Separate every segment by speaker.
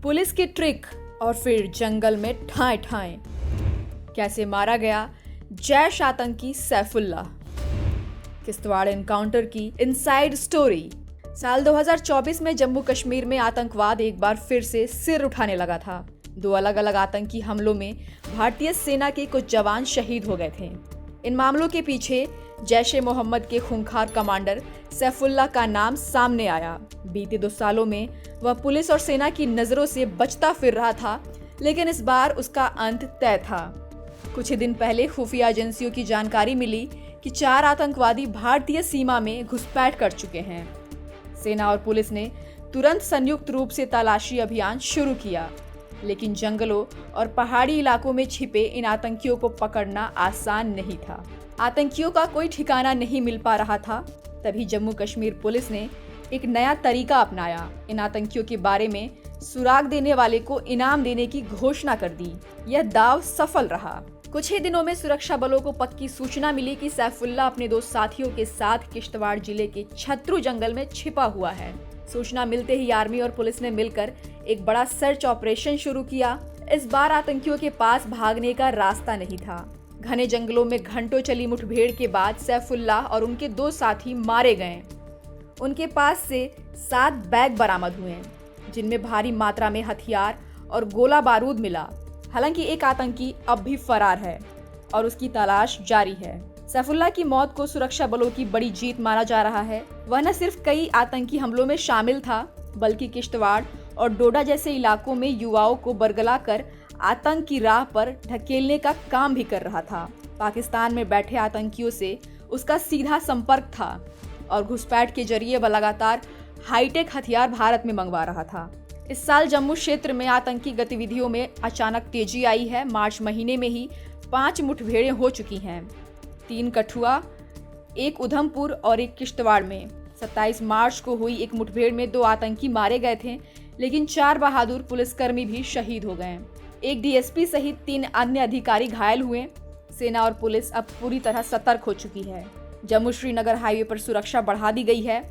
Speaker 1: Police की trick और फिर जंगल में ठाएं ठाएं। कैसे मारा गया जैश आतंकी सैफुल्लाह। किश्तवाड़ एनकाउंटर की इनसाइड स्टोरी। साल 2024 में जम्मू कश्मीर में आतंकवाद एक बार फिर से सिर उठाने लगा था। 2 अलग अलग आतंकी हमलों में भारतीय सेना के कुछ जवान शहीद हो गए थे। इन मामलों के पीछे जैश ए मोहम्मद के खूंखार कमांडर सैफुल्लाह का नाम सामने आया। बीते 2 सालों में वह पुलिस और सेना की नजरों से बचता फिर रहा था, लेकिन इस बार उसका अंत तय था। कुछ ही दिन पहले खुफिया एजेंसियों की जानकारी मिली कि 4 आतंकवादी भारतीय सीमा में घुसपैठ कर चुके हैं। सेना और पुलिस ने तुरंत संयुक्त रूप से तलाशी अभियान शुरू किया, लेकिन जंगलों और पहाड़ी इलाकों में छिपे इन आतंकियों को पकड़ना आसान नहीं था। आतंकियों का कोई ठिकाना नहीं मिल पा रहा था। तभी जम्मू कश्मीर पुलिस ने एक नया तरीका अपनाया। इन आतंकियों के बारे में सुराग देने वाले को इनाम देने की घोषणा कर दी। यह दाव सफल रहा। कुछ ही दिनों में सुरक्षा बलों को पक्की सूचना मिली कि सैफुल्लाह अपने 2 साथियों के साथ किश्तवाड़ जिले के छत्रु जंगल में छिपा हुआ है। सूचना मिलते ही आर्मी और पुलिस ने मिलकर एक बड़ा सर्च ऑपरेशन शुरू किया। इस बार आतंकियों के पास भागने का रास्ता नहीं था। घने जंगलों में घंटों चली मुठभेड़ के बाद सैफुल्लाह और उनके 2 साथी मारे गए। उनके पास से 7 बैग बरामद हुए, जिनमें भारी मात्रा में हथियार और गोला बारूद मिला। हालांकि एक आतंकी अब भी फरार है और उसकी तलाश जारी है। सैफुल्लाह की मौत को सुरक्षा बलों की बड़ी जीत माना जा रहा है। वह न सिर्फ कई आतंकी हमलों में शामिल था, बल्कि किश्तवाड़ और डोडा जैसे इलाकों में युवाओं को बरगला कर आतंक की राह पर ढकेलने का काम भी कर रहा था। पाकिस्तान में बैठे आतंकियों से उसका सीधा संपर्क था और घुसपैठ के जरिए वह लगातार हाईटेक हथियार भारत में मंगवा रहा था। इस साल जम्मू क्षेत्र में आतंकी गतिविधियों में अचानक तेजी आई है। मार्च महीने में ही 5 मुठभेड़ें हो चुकी हैं, 3 कठुआ, 1 उधमपुर और 1 किश्तवाड़ में। 27 मार्च को हुई एक मुठभेड़ में 2 आतंकी मारे गए थे, लेकिन 4 बहादुर पुलिसकर्मी भी शहीद हो गए। 1 डीएसपी सहित 3 अन्य अधिकारी घायल हुए। सेना और पुलिस अब पूरी तरह सतर्क हो चुकी है। जम्मू श्रीनगर हाईवे पर सुरक्षा बढ़ा दी गई है।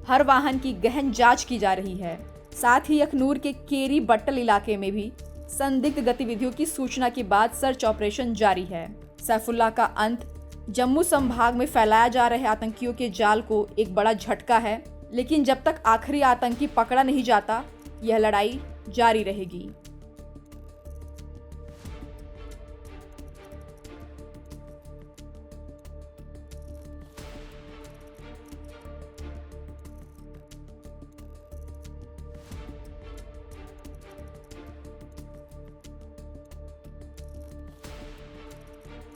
Speaker 1: हर वाहन की गहन जांच की जा रही है। साथ ही अखनूर के केरी बट्टल इलाके में भी संदिग्ध गतिविधियों की सूचना के बाद सर्च ऑपरेशन जारी है। सैफुल्लाह का अंत जम्मू संभाग में फैलाया जा रहे आतंकियों के जाल को एक बड़ा झटका है, लेकिन जब तक आखिरी आतंकी पकड़ा नहीं जाता, यह लड़ाई जारी रहेगी।